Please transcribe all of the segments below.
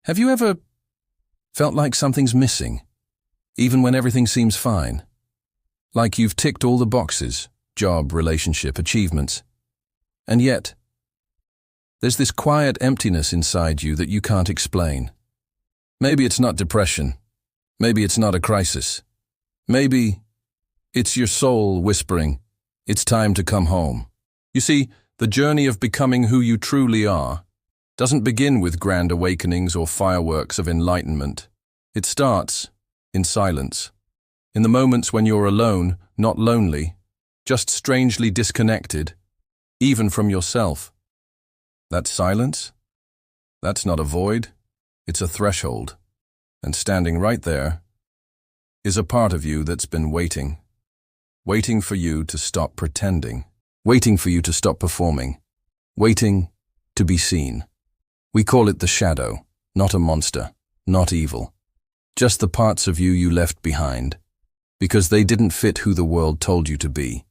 Have you ever felt like something's missing, even when everything seems fine? Like you've ticked all the boxes, job, relationship, achievements, and yet there's this quiet emptiness inside you that you can't explain. Maybe it's not depression. Maybe it's not a crisis. Maybe it's your soul whispering, it's time to come home. You see, the journey of becoming who you truly are doesn't begin with grand awakenings or fireworks of enlightenment. It starts in silence, in the moments when you're alone, not lonely, just strangely disconnected, even from yourself. That silence? That's not a void, it's a threshold. And standing right there is a part of you that's been waiting for you to stop pretending, waiting for you to stop performing, waiting to be seen. We call it the shadow, not a monster, not evil. Just the parts of you you left behind, because they didn't fit who the world told you to be.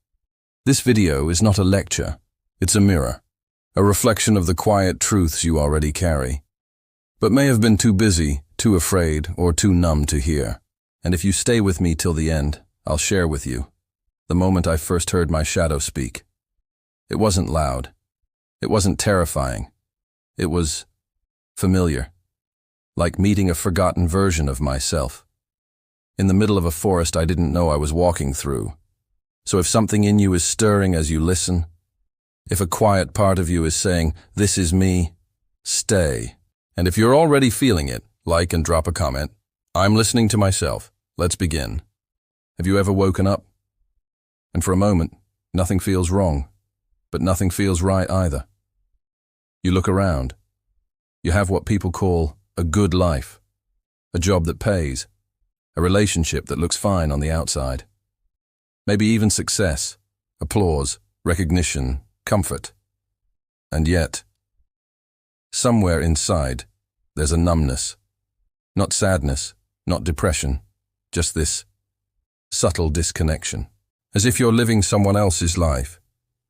This video is not a lecture, it's a mirror, a reflection of the quiet truths you already carry, but may have been too busy, too afraid, or too numb to hear. And if you stay with me till the end, I'll share with you the moment I first heard my shadow speak. It wasn't loud. It wasn't terrifying. It was familiar, like meeting a forgotten version of myself. In the middle of a forest I didn't know I was walking through. So if something in you is stirring as you listen, if a quiet part of you is saying, "This is me," stay. And if you're already feeling it, like and drop a comment. I'm listening to myself. Let's begin. Have you ever woken up? And for a moment, nothing feels wrong, but nothing feels right either. You look around. You have what people call a good life, a job that pays, a relationship that looks fine on the outside. Maybe even success, applause, recognition, comfort. And yet, somewhere inside, there's a numbness. Not sadness, not depression, just this subtle disconnection. As if you're living someone else's life,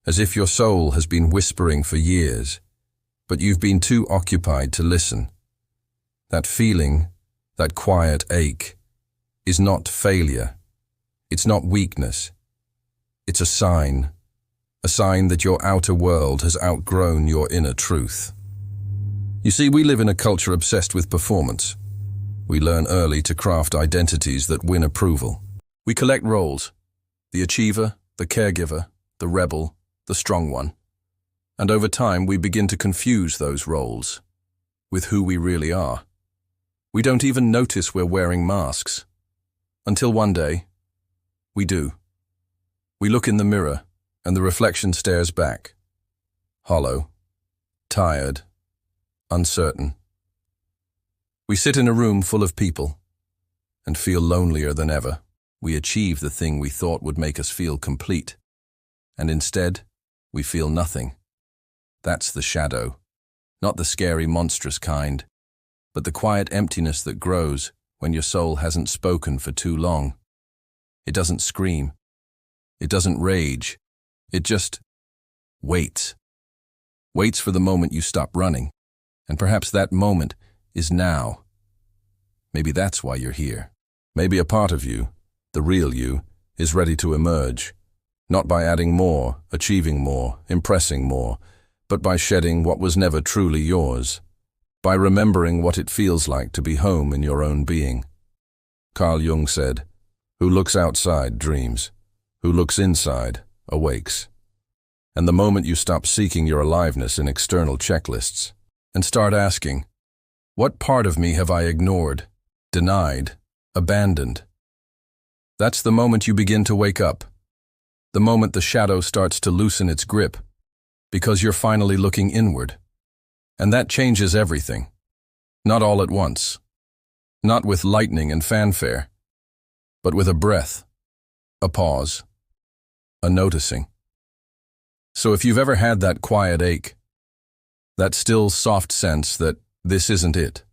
as if your soul has been whispering for years, but you've been too occupied to listen. That feeling, that quiet ache, is not failure. It's not weakness. It's a sign that your outer world has outgrown your inner truth. You see, we live in a culture obsessed with performance. We learn early to craft identities that win approval. We collect roles, the achiever, the caregiver, the rebel, the strong one. And over time, we begin to confuse those roles with who we really are. We don't even notice we're wearing masks. Until one day, we do. We look in the mirror, and the reflection stares back. Hollow, tired, uncertain. We sit in a room full of people and feel lonelier than ever. We achieve the thing we thought would make us feel complete, and instead, we feel nothing. That's the shadow, not the scary, monstrous kind, but the quiet emptiness that grows when your soul hasn't spoken for too long. It doesn't scream. It doesn't rage. It just waits. Waits for the moment you stop running. And perhaps that moment is now. Maybe that's why you're here. Maybe a part of you, the real you, is ready to emerge, not by adding more, achieving more, impressing more, but by shedding what was never truly yours, by remembering what it feels like to be home in your own being. Carl Jung said, "Who looks outside dreams, who looks inside awakes." And the moment you stop seeking your aliveness in external checklists and start asking, what part of me have I ignored, denied, abandoned? That's the moment you begin to wake up, the moment the shadow starts to loosen its grip, because you're finally looking inward. And that changes everything. Not all at once. Not with lightning and fanfare, but with a breath, a pause, a noticing. So if you've ever had that quiet ache, that still soft sense that this isn't it,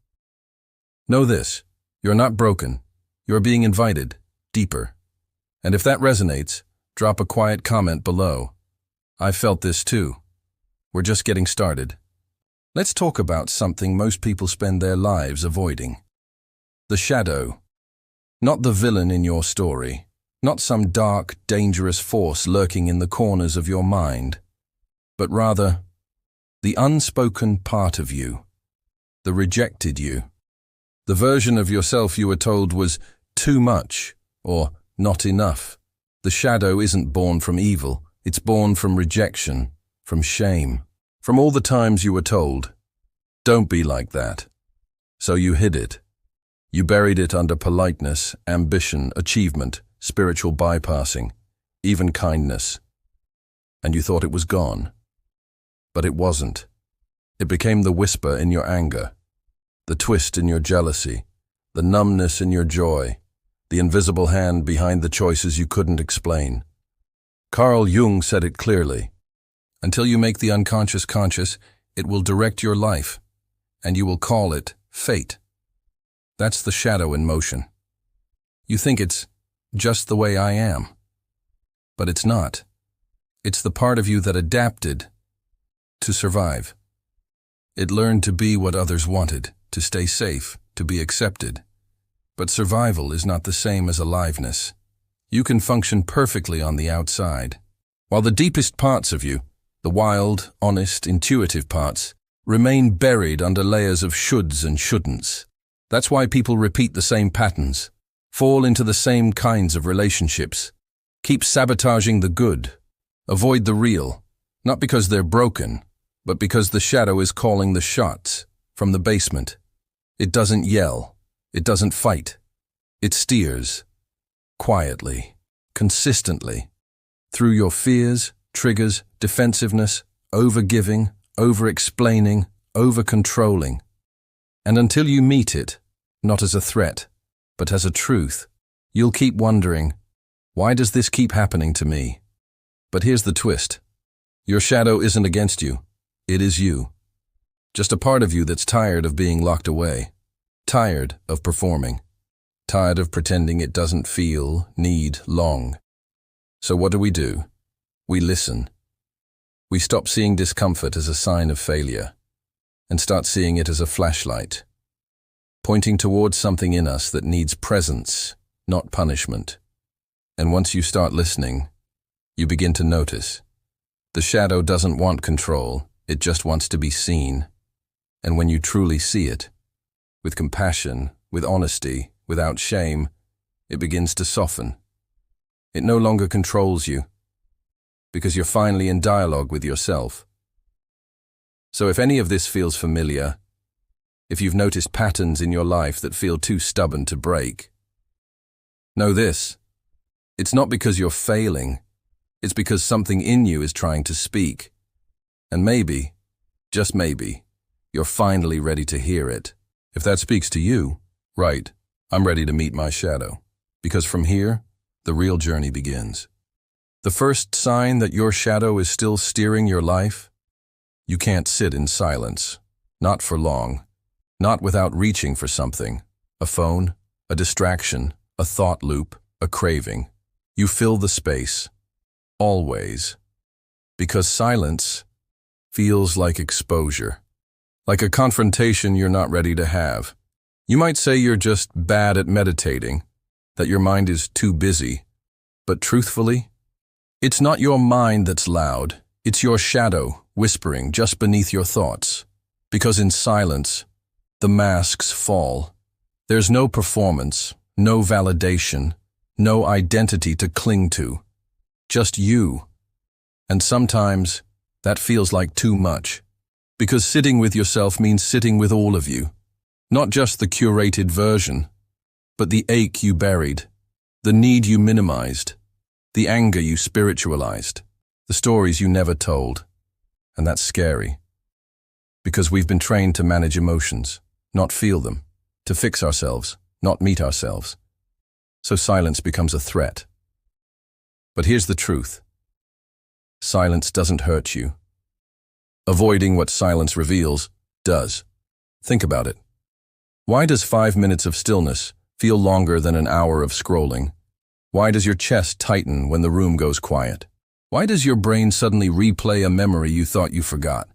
know this, you're not broken, you're being invited deeper. And if that resonates, drop a quiet comment below. I felt this too. We're just getting started. Let's talk about something most people spend their lives avoiding. The shadow. Not the villain in your story. Not some dark, dangerous force lurking in the corners of your mind. But rather, the unspoken part of you. The rejected you. The version of yourself you were told was too much or not enough. The shadow isn't born from evil. It's born from rejection, from shame, from all the times you were told, "Don't be like that." So you hid it. You buried it under politeness, ambition, achievement, spiritual bypassing, even kindness. And you thought it was gone. But it wasn't. It became the whisper in your anger, the twist in your jealousy, the numbness in your joy, the invisible hand behind the choices you couldn't explain. Carl Jung said it clearly. Until you make the unconscious conscious, it will direct your life, and you will call it fate. That's the shadow in motion. You think it's just the way I am. But it's not. It's the part of you that adapted to survive. It learned to be what others wanted, to stay safe, to be accepted. But survival is not the same as aliveness. You can function perfectly on the outside, while the deepest parts of you, the wild, honest, intuitive parts, remain buried under layers of shoulds and shouldn'ts. That's why people repeat the same patterns, fall into the same kinds of relationships, keep sabotaging the good, avoid the real, not because they're broken, but because the shadow is calling the shots from the basement. It doesn't yell, it doesn't fight, it steers, quietly, consistently, through your fears, triggers, defensiveness, over-giving, over-explaining, over-controlling. And until you meet it, not as a threat, but as a truth, you'll keep wondering, why does this keep happening to me? But here's the twist. Your shadow isn't against you. It is you. Just a part of you that's tired of being locked away, tired of performing, tired of pretending it doesn't feel, need, long. So what do? We listen. We stop seeing discomfort as a sign of failure and start seeing it as a flashlight, pointing towards something in us that needs presence, not punishment. And once you start listening, you begin to notice. The shadow doesn't want control, it just wants to be seen. And when you truly see it, with compassion, with honesty, without shame, it begins to soften. It no longer controls you, because you're finally in dialogue with yourself. So if any of this feels familiar, if you've noticed patterns in your life that feel too stubborn to break, know this: it's not because you're failing, it's because something in you is trying to speak. And maybe, just maybe, you're finally ready to hear it. If that speaks to you, right, I'm ready to meet my shadow. Because from here, the real journey begins. The first sign that your shadow is still steering your life? You can't sit in silence. Not for long. Not without reaching for something. A phone, a distraction, a thought loop, a craving. You fill the space. Always. Because silence feels like exposure. Like a confrontation you're not ready to have. You might say you're just bad at meditating, that your mind is too busy. But truthfully, it's not your mind that's loud, it's your shadow whispering just beneath your thoughts. Because in silence, the masks fall. There's no performance, no validation, no identity to cling to. Just you. And sometimes, that feels like too much. Because sitting with yourself means sitting with all of you. Not just the curated version, but the ache you buried, the need you minimized, the anger you spiritualized, the stories you never told. And that's scary. Because we've been trained to manage emotions, not feel them, to fix ourselves, not meet ourselves. So silence becomes a threat. But here's the truth. Silence doesn't hurt you. Avoiding what silence reveals does. Think about it. Why does 5 minutes of stillness feel longer than an hour of scrolling? Why does your chest tighten when the room goes quiet? Why does your brain suddenly replay a memory you thought you forgot?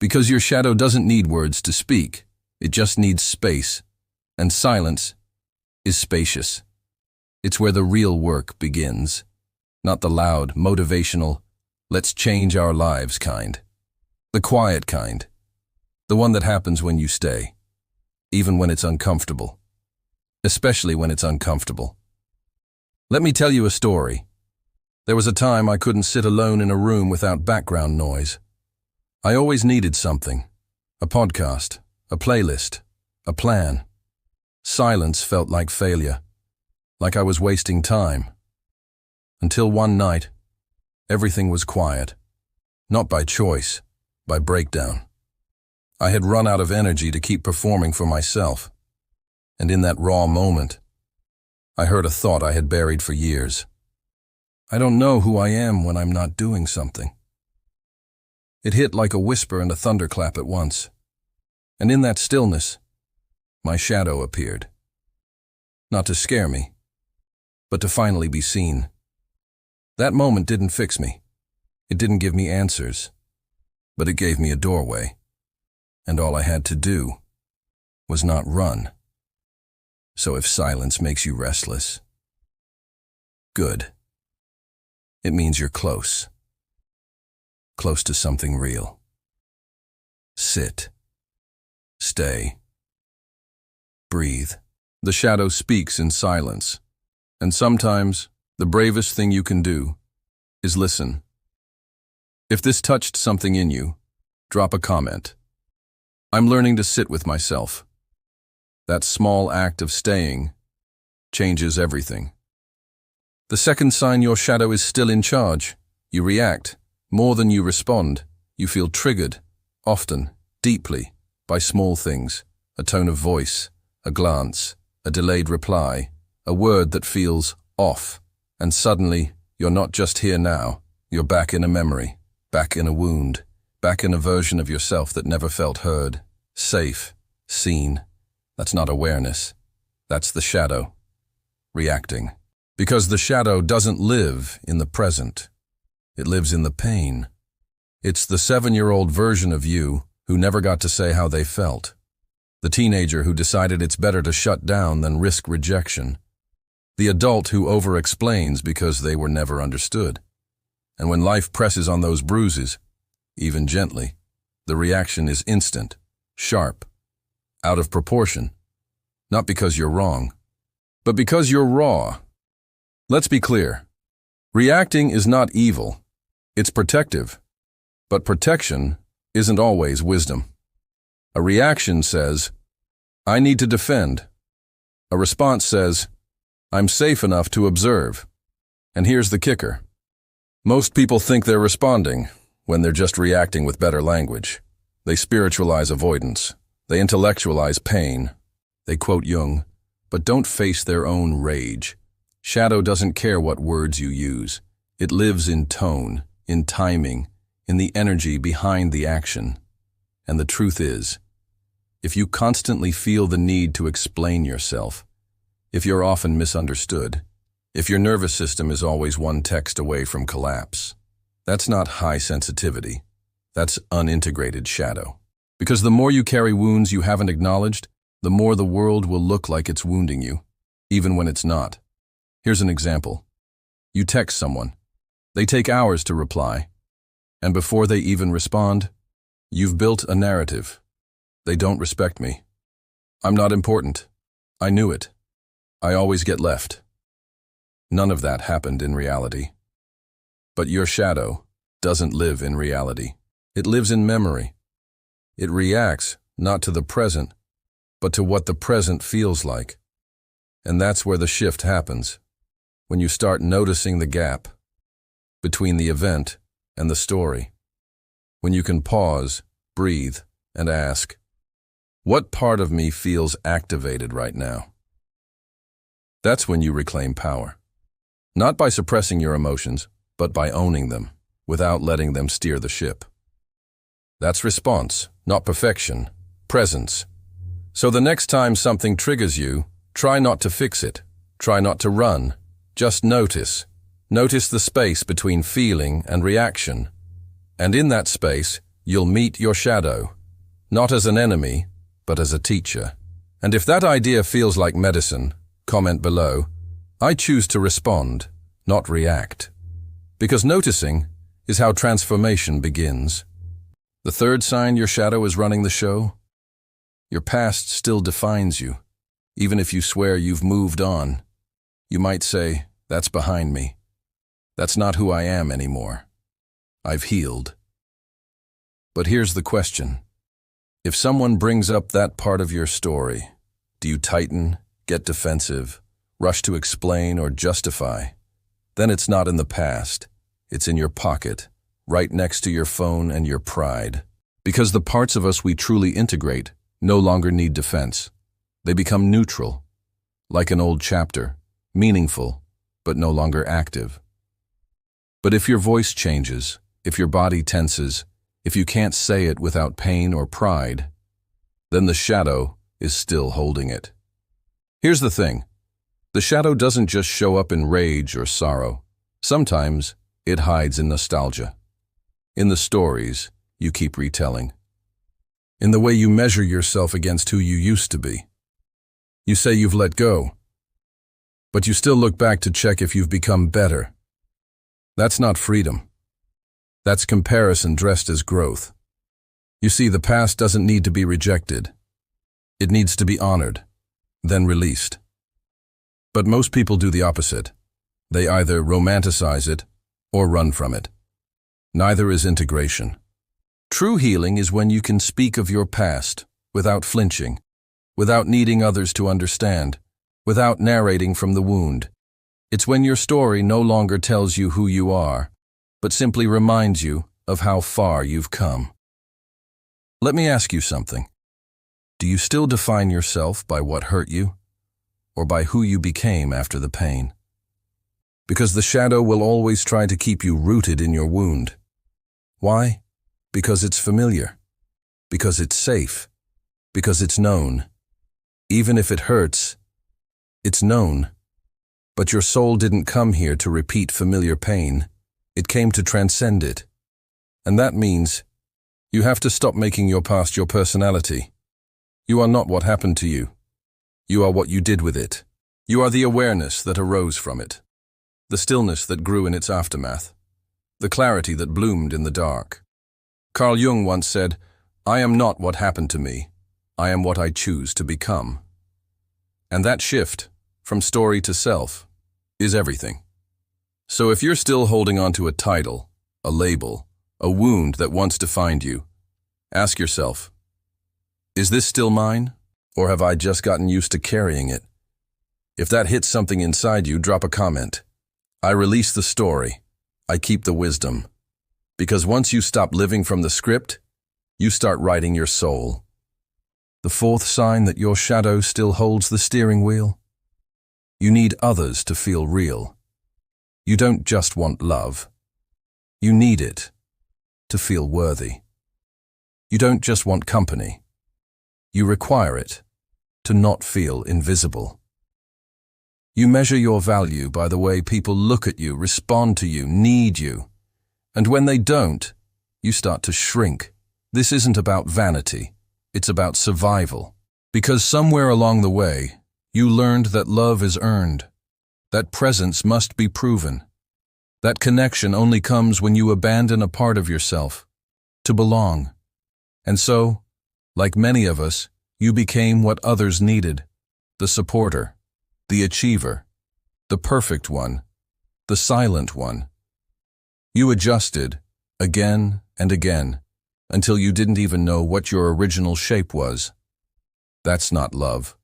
Because your shadow doesn't need words to speak. It just needs space. And silence is spacious. It's where the real work begins. Not the loud, motivational, let's change our lives kind. The quiet kind. The one that happens when you stay. Even when it's uncomfortable. Especially when it's uncomfortable. Let me tell you a story. There was a time I couldn't sit alone in a room without background noise. I always needed something. A podcast, a playlist, a plan. Silence felt like failure, like I was wasting time. Until one night, everything was quiet. Not by choice, by breakdown. I had run out of energy to keep performing for myself. And in that raw moment, I heard a thought I had buried for years. I don't know who I am when I'm not doing something. It hit like a whisper and a thunderclap at once. And in that stillness, my shadow appeared. Not to scare me, but to finally be seen. That moment didn't fix me. It didn't give me answers, but it gave me a doorway. And all I had to do was not run. So if silence makes you restless, good. It means you're close. Close to something real. Sit. Stay. Breathe. The shadow speaks in silence, and sometimes the bravest thing you can do is listen. If this touched something in you, drop a comment. I'm learning to sit with myself. That small act of staying changes everything. The second sign your shadow is still in charge, you react. More than you respond, you feel triggered, often, deeply, by small things, a tone of voice, a glance, a delayed reply, a word that feels off, and suddenly, you're not just here now, you're back in a memory, back in a wound, back in a version of yourself that never felt heard, safe, seen. That's not awareness. That's the shadow, reacting. Because the shadow doesn't live in the present. It lives in the pain. It's the 7-year-old version of you who never got to say how they felt. The teenager who decided it's better to shut down than risk rejection. The adult who over-explains because they were never understood. And when life presses on those bruises, even gently, the reaction is instant, sharp, out of proportion. Not because you're wrong, but because you're raw. Let's be clear. Reacting is not evil. It's protective. But protection isn't always wisdom. A reaction says, I need to defend. A response says, I'm safe enough to observe. And here's the kicker. Most people think they're responding when they're just reacting with better language. They spiritualize avoidance. They intellectualize pain. They quote Jung, but don't face their own rage. Shadow doesn't care what words you use. It lives in tone, in timing, in the energy behind the action. And the truth is, if you constantly feel the need to explain yourself, if you're often misunderstood, if your nervous system is always one text away from collapse, that's not high sensitivity. That's unintegrated shadow. Because the more you carry wounds you haven't acknowledged, the more the world will look like it's wounding you, even when it's not. Here's an example. You text someone. They take hours to reply. And before they even respond, you've built a narrative. They don't respect me. I'm not important. I knew it. I always get left. None of that happened in reality. But your shadow doesn't live in reality. It lives in memory. It reacts not to the present, but to what the present feels like. And that's where the shift happens. When you start noticing the gap between the event and the story. When you can pause, breathe, and ask, what part of me feels activated right now? That's when you reclaim power. Not by suppressing your emotions, but by owning them, without letting them steer the ship. That's response, not perfection, presence. So the next time something triggers you, try not to fix it. Try not to run. Just notice. Notice the space between feeling and reaction. And in that space, you'll meet your shadow, not as an enemy, but as a teacher. And if that idea feels like medicine, comment below. I choose to respond, not react. Because noticing is how transformation begins. The third sign your shadow is running the show? Your past still defines you. Even if you swear you've moved on, you might say, that's behind me. That's not who I am anymore. I've healed. But here's the question. If someone brings up that part of your story, do you tighten, get defensive, rush to explain or justify? Then it's not in the past. It's in your pocket, right next to your phone and your pride. Because the parts of us we truly integrate no longer need defense. They become neutral, like an old chapter, meaningful, but no longer active. But if your voice changes, if your body tenses, if you can't say it without pain or pride, then the shadow is still holding it. Here's the thing. The shadow doesn't just show up in rage or sorrow. Sometimes it hides in nostalgia, in the stories you keep retelling, in the way you measure yourself against who you used to be. You say you've let go, but you still look back to check if you've become better. That's not freedom. That's comparison dressed as growth. You see, the past doesn't need to be rejected. It needs to be honored, then released. But most people do the opposite. They either romanticize it or run from it. Neither is integration. True healing is when you can speak of your past without flinching, without needing others to understand, without narrating from the wound. It's when your story no longer tells you who you are, but simply reminds you of how far you've come. Let me ask you something. Do you still define yourself by what hurt you, or by who you became after the pain? Because the shadow will always try to keep you rooted in your wound. Why? Because it's familiar. Because it's safe. Because it's known. Even if it hurts, it's known. But your soul didn't come here to repeat familiar pain. It came to transcend it. And that means you have to stop making your past your personality. You are not what happened to you. You are what you did with it. You are the awareness that arose from it, the stillness that grew in its aftermath, the clarity that bloomed in the dark. Carl Jung once said, "I am not what happened to me. I am what I choose to become." And that shift, from story to self, is everything. So if you're still holding on to a title, a label, a wound that once defined you, ask yourself, is this still mine? Or have I just gotten used to carrying it? If that hits something inside you, drop a comment. I release the story. I keep the wisdom. Because once you stop living from the script, you start writing your soul. The fourth sign that your shadow still holds the steering wheel? You need others to feel real. You don't just want love. You need it to feel worthy. You don't just want company. You require it to not feel invisible. You measure your value by the way people look at you, respond to you, need you. And when they don't, you start to shrink. This isn't about vanity. It's about survival. Because somewhere along the way, you learned that love is earned, that presence must be proven, that connection only comes when you abandon a part of yourself to belong. And so, like many of us, you became what others needed, the supporter, the achiever, the perfect one, the silent one. You adjusted, again and again, until you didn't even know what your original shape was. That's not love.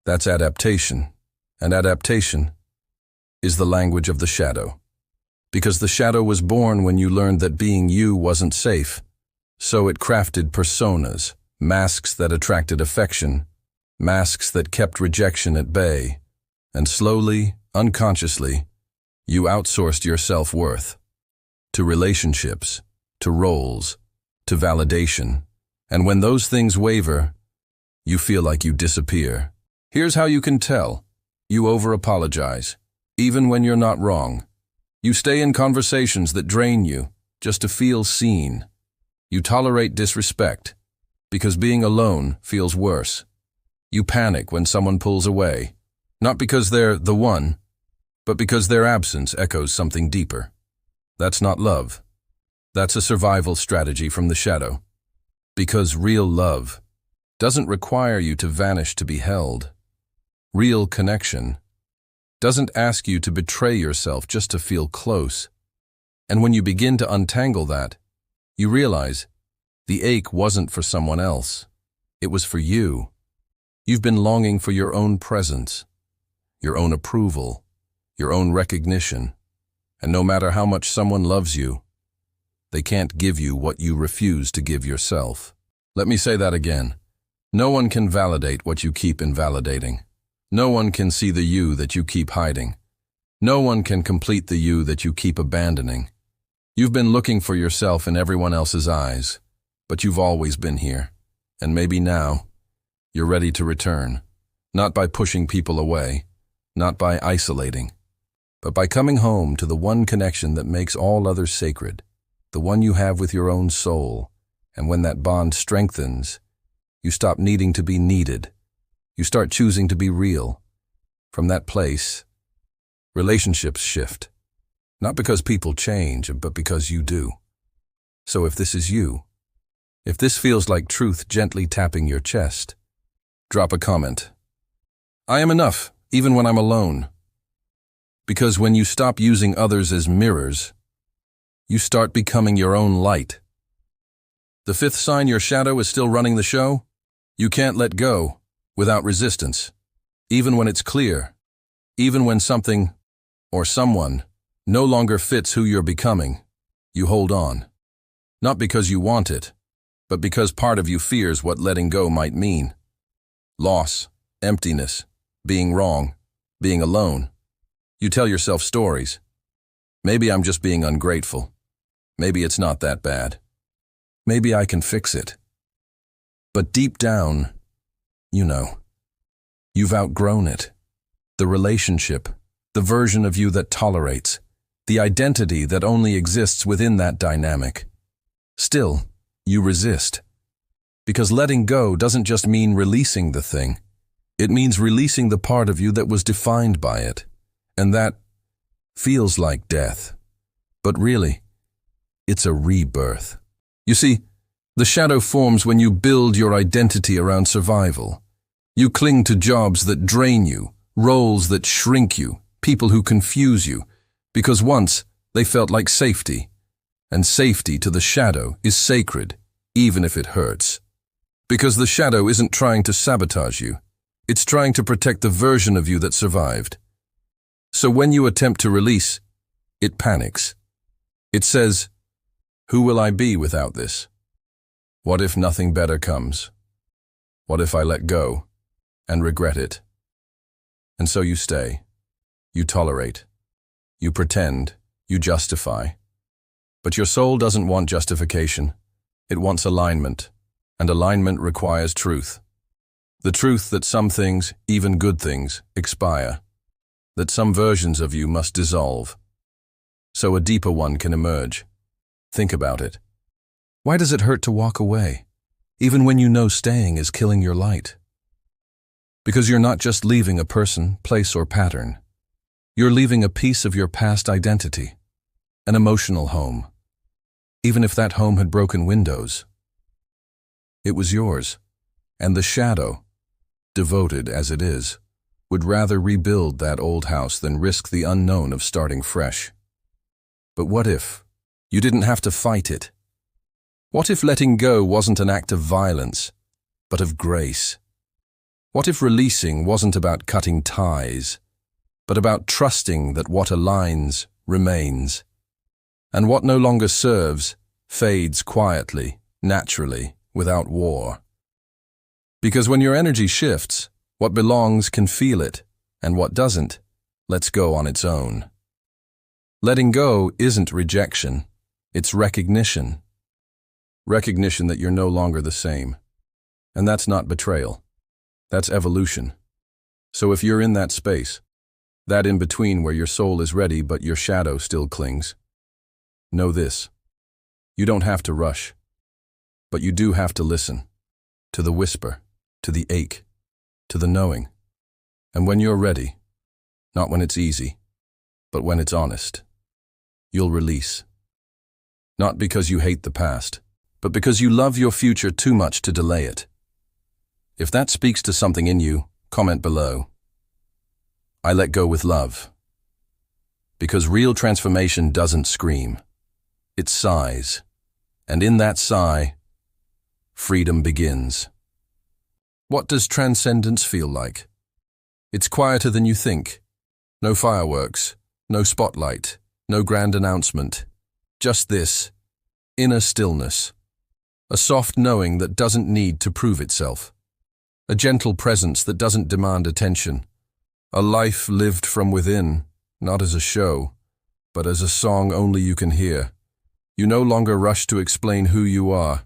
That's adaptation, and adaptation is the language of the shadow. Because the shadow was born when you learned that being you wasn't safe, so it crafted personas, masks that attracted affection, masks that kept rejection at bay, and slowly, unconsciously, you outsourced your self-worth to relationships, to roles, to validation, and when those things waver, you feel like you disappear. Here's how you can tell. You over-apologize, even when you're not wrong. You stay in conversations that drain you, just to feel seen. You tolerate disrespect because being alone feels worse. You panic when someone pulls away, not because they're the one, but because their absence echoes something deeper. That's not love. That's a survival strategy from the shadow. Because real love doesn't require you to vanish to be held. Real connection doesn't ask you to betray yourself just to feel close. And when you begin to untangle that, you realize the ache wasn't for someone else. It was for you. You've been longing for your own presence, your own approval, your own recognition. And no matter how much someone loves you, they can't give you what you refuse to give yourself. Let me say that again. No one can validate what you keep invalidating. No one can see the you that you keep hiding. No one can complete the you that you keep abandoning. You've been looking for yourself in everyone else's eyes, but you've always been here. And maybe now, you're ready to return. Not by pushing people away, not by isolating, but by coming home to the one connection that makes all others sacred, the one you have with your own soul. And when that bond strengthens, you stop needing to be needed. You start choosing to be real. From that place, relationships shift. Not because people change, but because you do. So if this is you, if this feels like truth gently tapping your chest, drop a comment. I am enough, even when I'm alone. Because when you stop using others as mirrors, you start becoming your own light. The fifth sign your shadow is still running the show? You can't let go without resistance. Even when it's clear, even when something or someone no longer fits who you're becoming, you hold on. Not because you want it, but because part of you fears what letting go might mean. Loss, emptiness, being wrong, being alone. You tell yourself stories. Maybe I'm just being ungrateful. Maybe it's not that bad. Maybe I can fix it. But deep down, you know, you've outgrown it. The relationship, the version of you that tolerates, the identity that only exists within that dynamic. Still, you resist. Because letting go doesn't just mean releasing the thing. It means releasing the part of you that was defined by it. And that feels like death. But really, it's a rebirth. You see, the shadow forms when you build your identity around survival. You cling to jobs that drain you, roles that shrink you, people who confuse you, because once they felt like safety. And safety to the shadow is sacred, even if it hurts. Because the shadow isn't trying to sabotage you. It's trying to protect the version of you that survived. So when you attempt to release, it panics. It says, who will I be without this? What if nothing better comes? What if I let go and regret it? And so you stay. You tolerate. You pretend. You justify. But your soul doesn't want justification. It wants alignment. And alignment requires truth. The truth that some things, even good things, expire. That some versions of you must dissolve. So a deeper one can emerge. Think about it. Why does it hurt to walk away, even when you know staying is killing your light? Because you're not just leaving a person, place, or pattern. You're leaving a piece of your past identity, an emotional home. Even if that home had broken windows, it was yours. And the shadow, devoted as it is, would rather rebuild that old house than risk the unknown of starting fresh. But what if you didn't have to fight it? What if letting go wasn't an act of violence, but of grace? What if releasing wasn't about cutting ties, but about trusting that what aligns remains, and what no longer serves fades quietly, naturally, without war? Because when your energy shifts, what belongs can feel it, and what doesn't lets go on its own. Letting go isn't rejection, it's recognition. Recognition that you're no longer the same. And that's not betrayal. That's evolution. So if you're in that space, that in between where your soul is ready but your shadow still clings, know this. You don't have to rush. But you do have to listen. To the whisper, to the ache, to the knowing. And when you're ready, not when it's easy, but when it's honest, you'll release. Not because you hate the past, but because you love your future too much to delay it. If that speaks to something in you, comment below. I let go with love. Because real transformation doesn't scream. It sighs. And in that sigh, freedom begins. What does transcendence feel like? It's quieter than you think. No fireworks, no spotlight, no grand announcement. Just this, inner stillness. A soft knowing that doesn't need to prove itself. A gentle presence that doesn't demand attention. A life lived from within, not as a show, but as a song only you can hear. You no longer rush to explain who you are.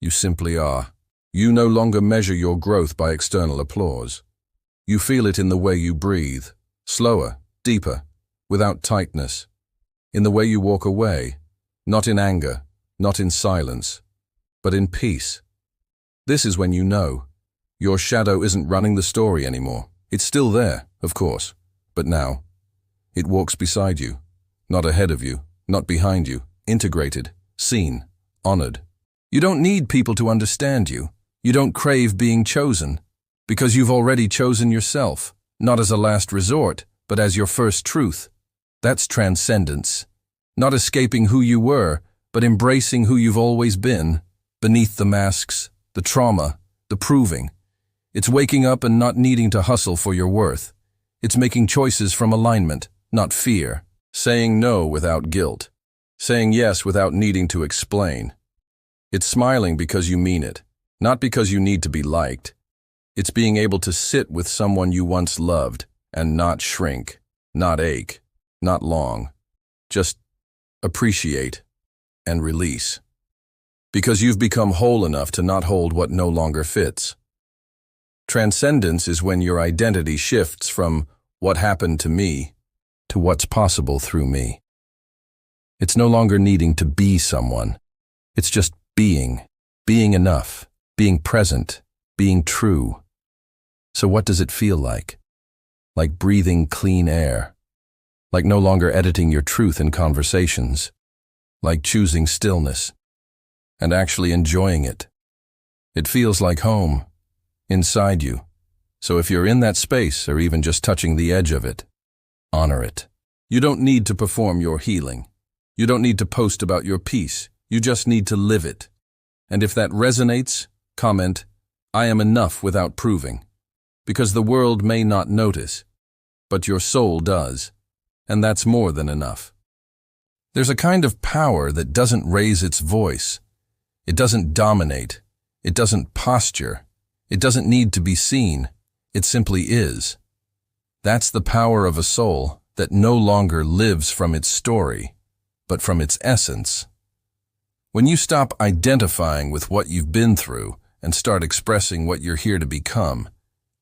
You simply are. You no longer measure your growth by external applause. You feel it in the way you breathe, slower, deeper, without tightness. In the way you walk away, not in anger, not in silence, but in peace. This is when you know. Your shadow isn't running the story anymore. It's still there, of course, but now, it walks beside you, not ahead of you, not behind you, integrated, seen, honored. You don't need people to understand you. You don't crave being chosen, because you've already chosen yourself, not as a last resort, but as your first truth. That's transcendence. Not escaping who you were, but embracing who you've always been, beneath the masks, the trauma, the proving. It's waking up and not needing to hustle for your worth. It's making choices from alignment, not fear. Saying no without guilt. Saying yes without needing to explain. It's smiling because you mean it, not because you need to be liked. It's being able to sit with someone you once loved and not shrink, not ache, not long. Just appreciate and release. Because you've become whole enough to not hold what no longer fits. Transcendence is when your identity shifts from what happened to me to what's possible through me. It's no longer needing to be someone. It's just being enough, being present, being true. So what does it feel like? Like breathing clean air. Like no longer editing your truth in conversations. Like choosing stillness and actually enjoying it. It feels like home, inside you. So if you're in that space or even just touching the edge of it, honor it. You don't need to perform your healing. You don't need to post about your peace. You just need to live it. And if that resonates, comment, I am enough without proving. Because the world may not notice, but your soul does. And that's more than enough. There's a kind of power that doesn't raise its voice. It doesn't dominate. It doesn't posture. It doesn't need to be seen. It simply is. That's the power of a soul that no longer lives from its story, but from its essence. When you stop identifying with what you've been through and start expressing what you're here to become,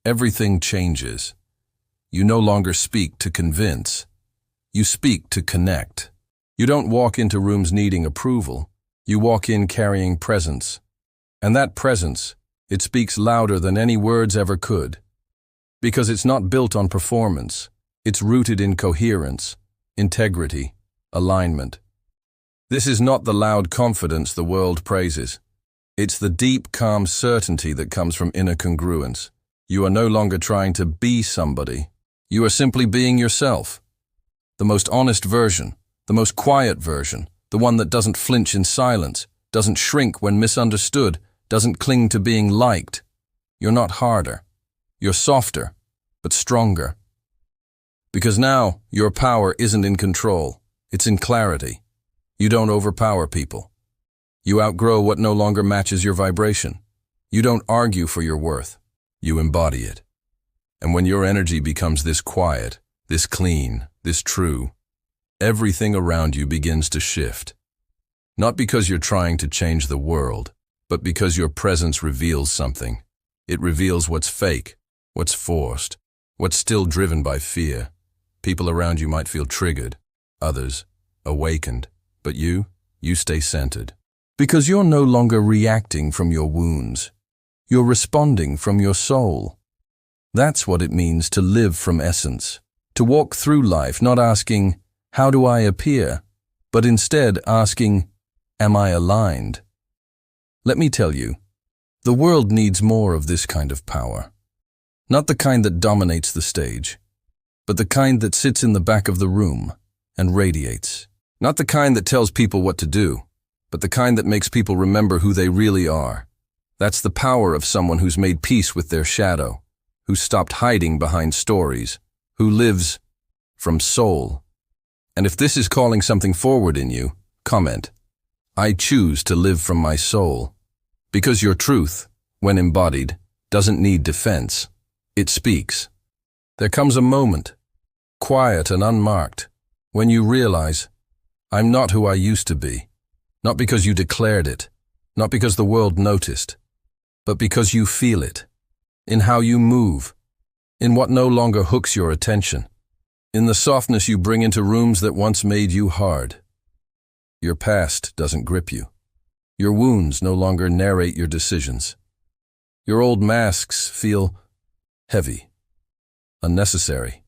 everything changes. You no longer speak to convince. You speak to connect. You don't walk into rooms needing approval. You walk in carrying presence. And that presence, it speaks louder than any words ever could. Because it's not built on performance. It's rooted in coherence, integrity, alignment. This is not the loud confidence the world praises. It's the deep, calm certainty that comes from inner congruence. You are no longer trying to be somebody. You are simply being yourself. The most honest version, the most quiet version, the one that doesn't flinch in silence, doesn't shrink when misunderstood, doesn't cling to being liked. You're not harder. You're softer, but stronger. Because now, your power isn't in control. It's in clarity. You don't overpower people. You outgrow what no longer matches your vibration. You don't argue for your worth. You embody it. And when your energy becomes this quiet, this clean, this true, everything around you begins to shift. Not because you're trying to change the world, but because your presence reveals something. It reveals what's fake, what's forced, what's still driven by fear. People around you might feel triggered, others awakened, but you stay centered. Because you're no longer reacting from your wounds. You're responding from your soul. That's what it means to live from essence. To walk through life not asking, how do I appear? But instead asking, am I aligned? Let me tell you, the world needs more of this kind of power. Not the kind that dominates the stage, but the kind that sits in the back of the room and radiates. Not the kind that tells people what to do, but the kind that makes people remember who they really are. That's the power of someone who's made peace with their shadow, who's stopped hiding behind stories, who lives from soul. And if this is calling something forward in you, comment, I choose to live from my soul. Because your truth, when embodied, doesn't need defense. It speaks. There comes a moment, quiet and unmarked, when you realize, I'm not who I used to be. Not because you declared it, not because the world noticed, but because you feel it, in how you move, in what no longer hooks your attention, in the softness you bring into rooms that once made you hard. Your past doesn't grip you. Your wounds no longer narrate your decisions. Your old masks feel heavy, unnecessary,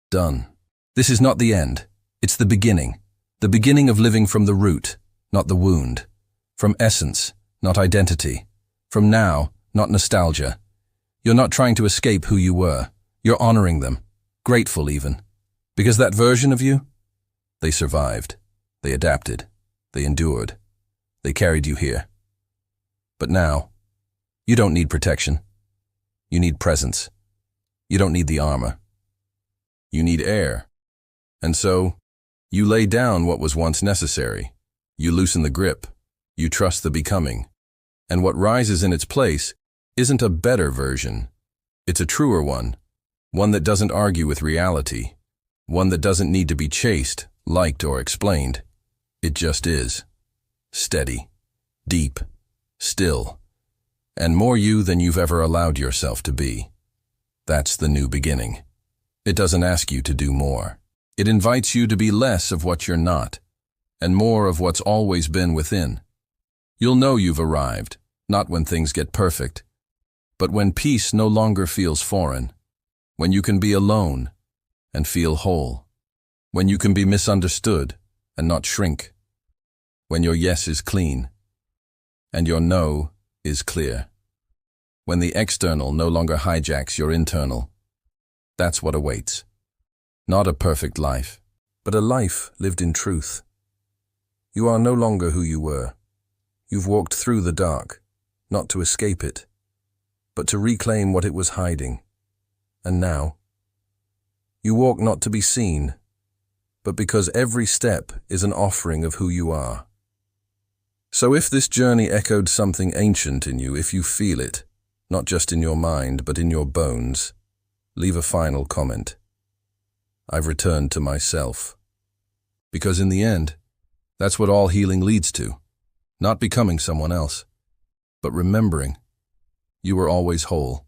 done. This is not the end. It's the beginning of living from the root, not the wound, from essence, not identity, from now, not nostalgia. You're not trying to escape who you were. You're honoring them, grateful even, because that version of you, they survived, they adapted, they endured, they carried you here. But now, you don't need protection. You need presence. You don't need the armor. You need air. And so, you lay down what was once necessary. You loosen the grip. You trust the becoming. And what rises in its place isn't a better version. It's a truer one that doesn't argue with reality, one that doesn't need to be chased, liked, or explained. It just is. Steady, deep, still, and more you than you've ever allowed yourself to be. That's the new beginning. It doesn't ask you to do more. It invites you to be less of what you're not, and more of what's always been within. You'll know you've arrived, not when things get perfect, but when peace no longer feels foreign, when you can be alone and feel whole, when you can be misunderstood and not shrink, when your yes is clean and your no is clear, when the external no longer hijacks your internal. That's what awaits. Not a perfect life, but a life lived in truth. You are no longer who you were. You've walked through the dark, not to escape it, but to reclaim what it was hiding. And now, you walk not to be seen, but because every step is an offering of who you are. So if this journey echoed something ancient in you, if you feel it, not just in your mind, but in your bones, leave a final comment. I've returned to myself. Because in the end, that's what all healing leads to. Not becoming someone else, but remembering you were always whole.